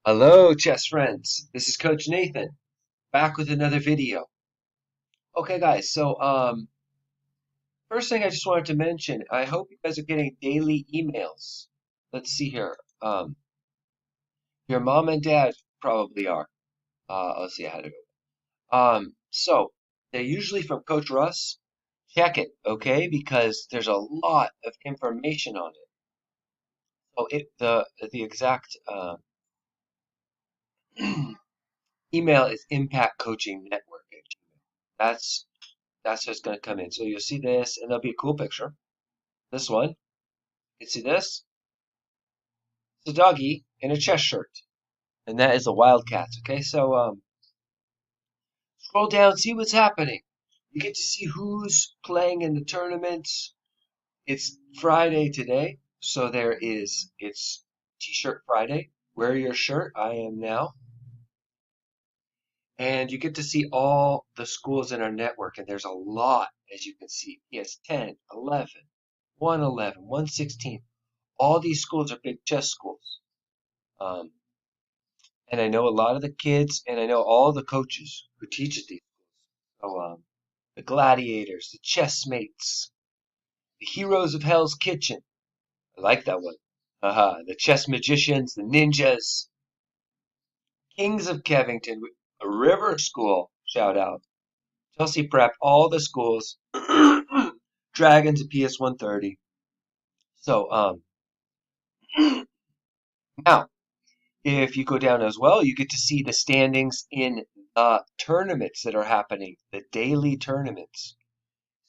Hello, chess friends. This is Coach Nathan, back with another video. Okay, guys. First thing I just wanted to mention, I hope you guys are getting daily emails. Let's see here. Your mom and dad probably are. Let's see, I had it open. They're usually from Coach Russ. Check it, okay? Because there's a lot of information on it. So the exact email is Impact Coaching Network at Gmail. That's what's going to come in. So you'll see this, and there'll be a cool picture. This one, you can see this. It's a doggy in a chess shirt, and that is the Wildcats. Okay, scroll down, see what's happening. You get to see who's playing in the tournaments. It's Friday today, so it's T-shirt Friday. Wear your shirt. I am now. And you get to see all the schools in our network, and there's a lot, as you can see. Yes, 10, 11, 111, 116. All these schools are big chess schools. Um, and I know a lot of the kids, and I know all the coaches who teach at these schools. The gladiators, the chessmates, the heroes of Hell's Kitchen. I like that one. The chess magicians, the ninjas, kings of Kevington, a river school. Shout out. Chelsea Prep, all the schools. Dragons at PS 130. So, now, if you go down as well, you get to see the standings in the tournaments that are happening, the daily tournaments.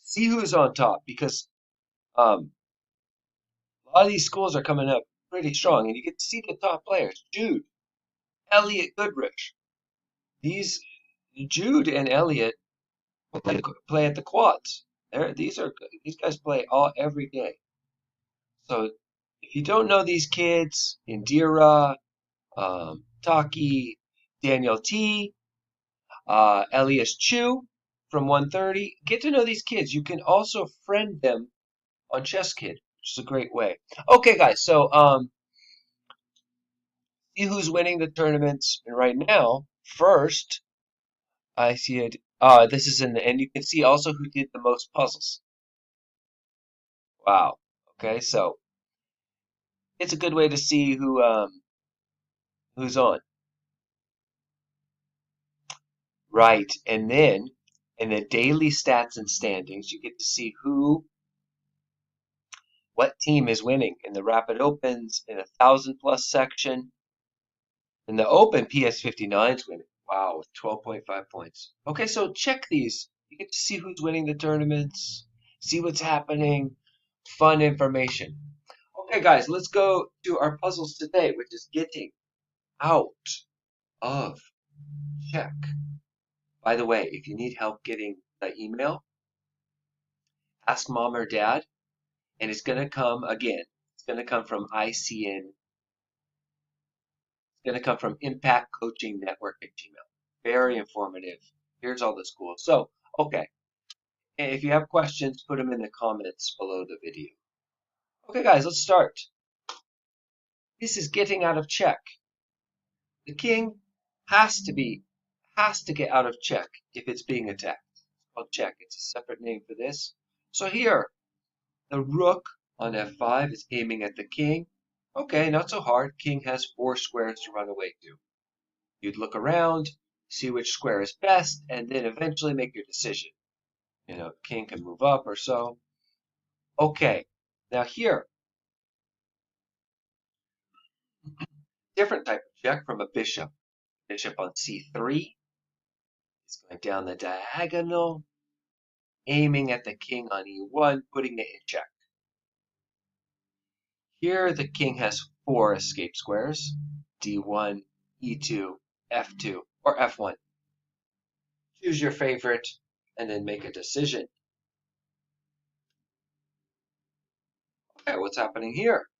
See who's on top because a lot of these schools are coming up pretty strong, and you get to see the top players. Jude, Elliot Goodrich. These Jude and Elliot play at the quads. These guys play all every day. So if you don't know these kids, Indira, Taki, Daniel T, Elias Chu from 130. Get to know these kids. You can also friend them on Chess Kid, which is a great way. Okay, guys. See who's winning the tournaments. And right now, first, I see it. This is and you can see also who did the most puzzles. Wow. Okay, so it's a good way to see who's on. Right, and then in the daily stats and standings, you get to see what team is winning in the Rapid Opens, in a 1,000+ section. In the Open, PS59's winning. Wow, with 12.5 points. Okay, so check these. You get to see who's winning the tournaments, see what's happening, fun information. Okay, guys, let's go to our puzzles today, which is getting out of check. By the way, if you need help getting the email, ask mom or dad, and it's going to come again. It's going to come from ICN. It's going to come from Impact Coaching Network at Gmail. Very informative. Here's all the schools. So, okay. If you have questions, put them in the comments below the video. Okay, guys, let's start. This is getting out of check. The king has to get out of check if it's being attacked. It's called check. It's a separate name for this. So here, the rook on f5 is aiming at the king. Okay, not so hard. King has 4 squares to run away to. You'd look around, see which square is best, and then eventually make your decision. King can move up or so. Okay, now here, different type of check from a bishop. Bishop on c3 is going down the diagonal, aiming at the king on e1, putting it in check. Here, the king has 4 escape squares, d1, e2, f2, or f1. Choose your favorite and then make a decision. Okay, what's happening here?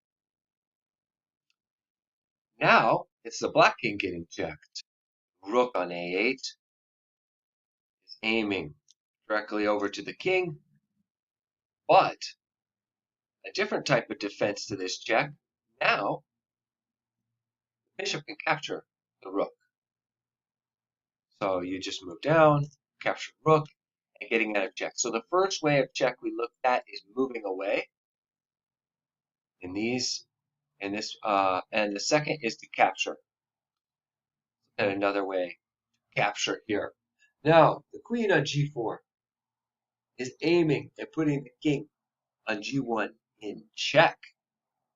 Now, it's the black king getting checked. Rook on a8 is aiming directly over to the king, but a different type of defense to this check. Now, Bishop can capture the rook. So you just move down, capture rook, and getting out of check. So the first way of check we looked at is moving away in these, in this, and the second is to capture. And another way, capture here. Now, the queen on g4 is aiming at putting the king on g1 in check.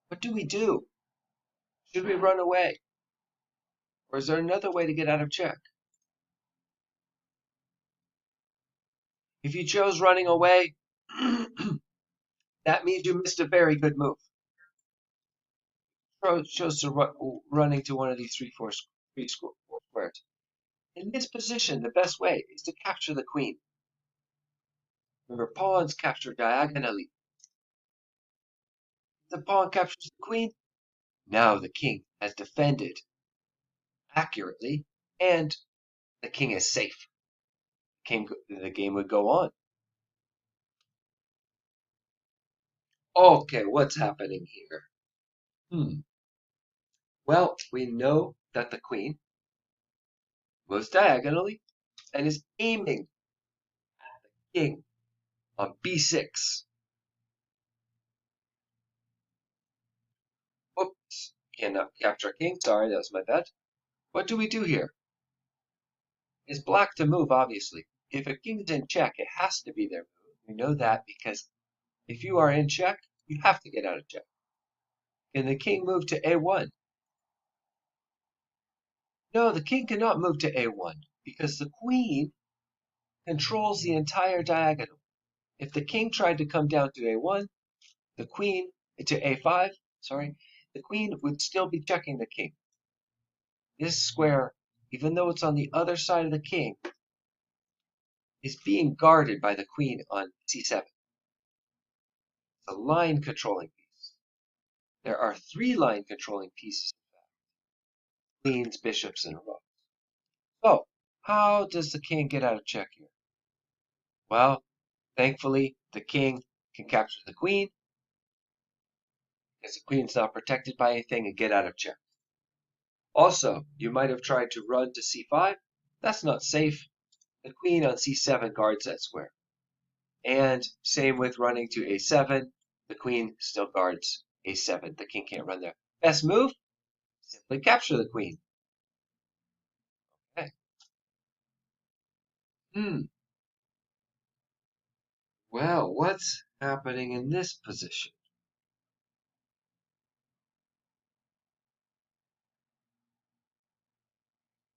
What do we do? Should we run away? Or is there another way to get out of check? If you chose running away, that means you missed a very good move. Chose to running to one of these three squares. In this position, the best way is to capture the queen. Remember, pawns capture diagonally. If the pawn captures the queen, now the king has defended accurately, and the king is safe. The game would go on. Okay, what's happening here? Well, we know that the queen moves diagonally and is aiming at the king on b6. Whoops, cannot capture king. Sorry, that was my bad. What do we do here? It's black to move, obviously. If a king is in check, it has to be their move. We know that because if you are in check, you have to get out of check. Can the king move to a1? No, the king cannot move to a1 because the queen controls the entire diagonal. If the king tried to come down to a1, the queen to a5, the queen would still be checking the king. This square, even though it's on the other side of the king, is being guarded by the queen on c7. It's a line controlling piece. There are 3 line controlling pieces, queens, bishops, and rooks. So, how does the king get out of check here? Well, thankfully, the king can capture the queen, because the queen's not protected by anything, and get out of check. Also, you might have tried to run to c5. That's not safe. The queen on c7 guards that square. And same with running to a7. The queen still guards a7. The king can't run there. Best move? Simply capture the queen. Okay. Well, what's happening in this position?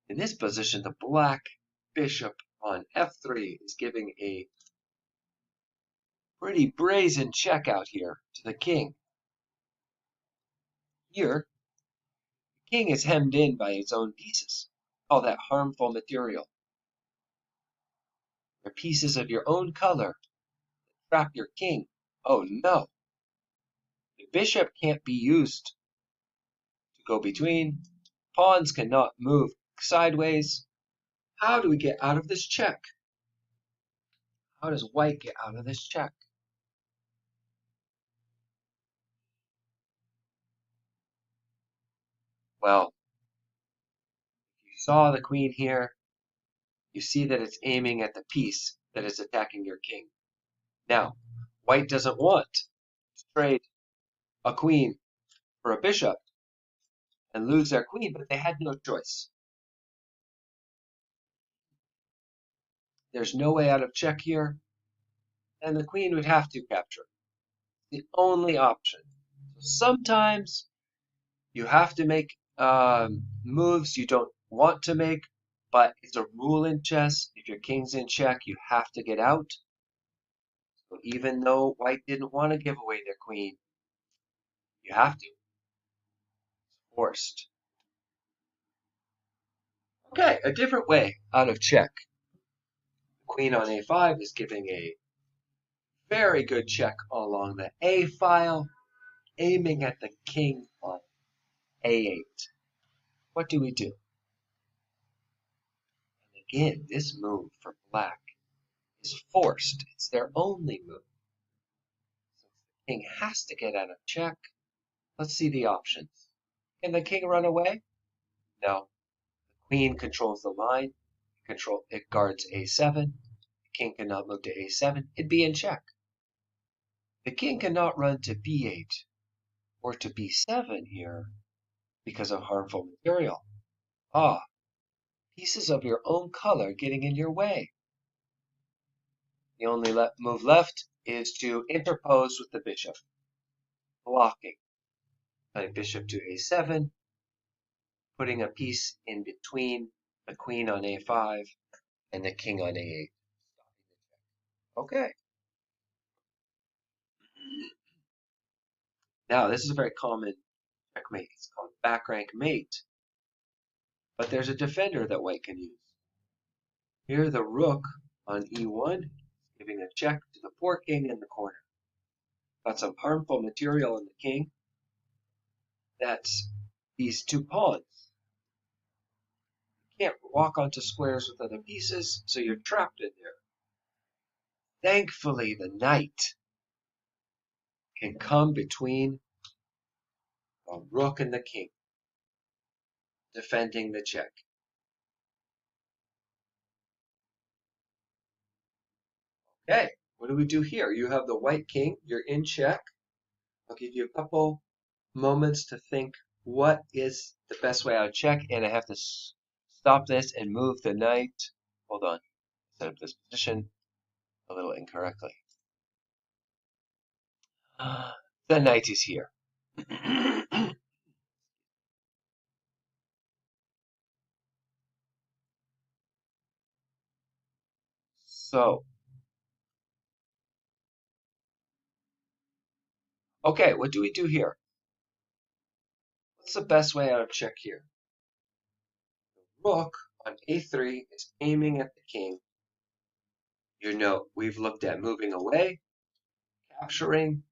In this position, the black bishop on f3 is giving a pretty brazen check out here to the king. Here, the king is hemmed in by its own pieces, all that harmful material. They're pieces of your own color that trap your king. Oh no! The bishop can't be used to go between. Pawns cannot move sideways. How do we get out of this check? How does white get out of this check? Well, if you saw the queen here, you see that it's aiming at the piece that is attacking your king. Now, white doesn't want to trade a queen for a bishop and lose their queen, but they had no choice. There's no way out of check here, and the queen would have to capture. The only option. So sometimes you have to make moves you don't want to make, but it's a rule in chess. If your king's in check, you have to get out. So even though white didn't want to give away their queen, you have to. It's forced. Okay, a different way out of check. Queen on a5 is giving a very good check along the a file, aiming at the king on a8. What do we do? And again, this move for black is forced. It's their only move. Since the king has to get out of check, let's see the options. Can the king run away? Now, the queen controls the line. It guards a7. The king cannot move to a7. It'd be in check. The king cannot run to b8 or to b7 here because of harmful material. Ah, pieces of your own color getting in your way. The only move left is to interpose with the bishop, blocking. Playing bishop to a7, putting a piece in between the queen on a5 and the king on a8. Okay. Now, this is a very common checkmate. It's called back rank mate. But there's a defender that white can use. Here, the rook on e1, giving a check to the poor king in the corner. Got some harmful material in the king. That's these two pawns. You can't walk onto squares with other pieces, so you're trapped in there. Thankfully, the knight can come between the rook and the king, defending the check. Okay, what do we do here? You have the white king, you're in check. I'll give you a couple moments to think what is the best way out of check, and I have to stop this and move the knight. Hold on, set up this position a little incorrectly. The knight is here. So, okay, what do we do here? What's the best way out of check here? The rook on a3 is aiming at the king. You know, we've looked at moving away, capturing,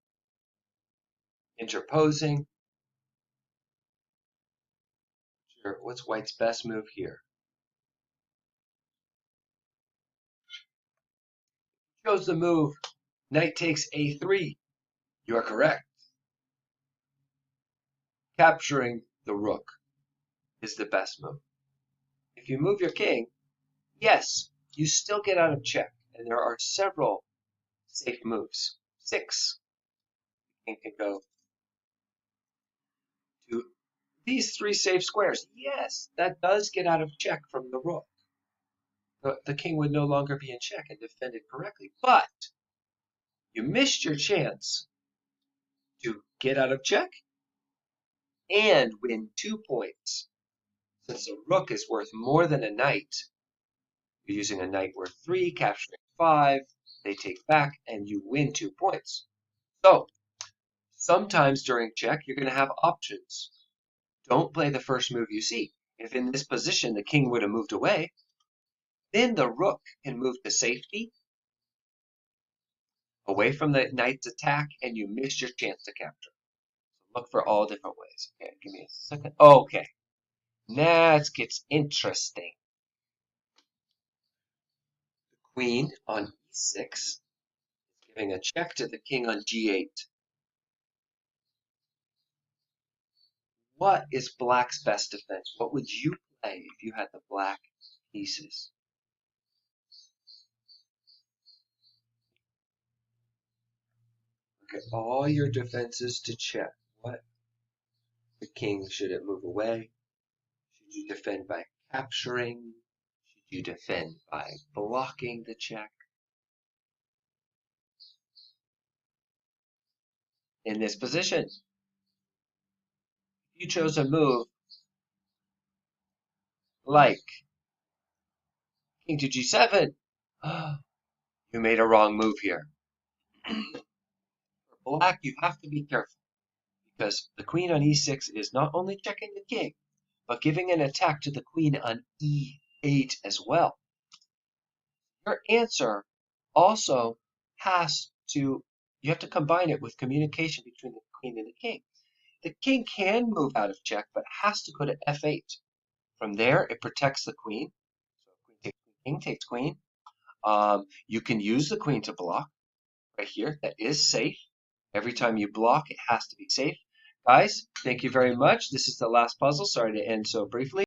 interposing. Sure, what's white's best move here? Chose the move, knight takes a3. You are correct. Capturing the rook is the best move. If you move your king, yes, you still get out of check, and there are several safe moves. 6. The king can go to these 3 safe squares. Yes, that does get out of check from the rook. The king would no longer be in check and defended correctly, but you missed your chance to get out of check and win 2 points. Since the rook is worth more than a knight, you're using a knight worth 3, capturing 5, they take back, and you win 2 points. So, sometimes during check, you're going to have options. Don't play the first move you see. If in this position the king would have moved away, then the rook can move to safety, away from the knight's attack, and you missed your chance to capture. So look for all different ways. Okay, give me a second. Okay, now it gets interesting. The queen on e6 is giving a check to the king on g8. What is black's best defense? What would you play if you had the black pieces? Look at all your defenses to check. What? The king, should it move away? Should you defend by capturing? Should you defend by blocking the check? In this position, you chose a move like king to g7. You made a wrong move here. For black, you have to be careful because the queen on e6 is not only checking the king, but giving an attack to the queen on e8 as well. Your answer also you have to combine it with communication between the queen and the king. The king can move out of check, but has to go to f8. From there, it protects the queen. So king takes queen. You can use the queen to block right here. That is safe. Every time you block, it has to be safe. Guys, thank you very much. This is the last puzzle. Sorry to end so briefly.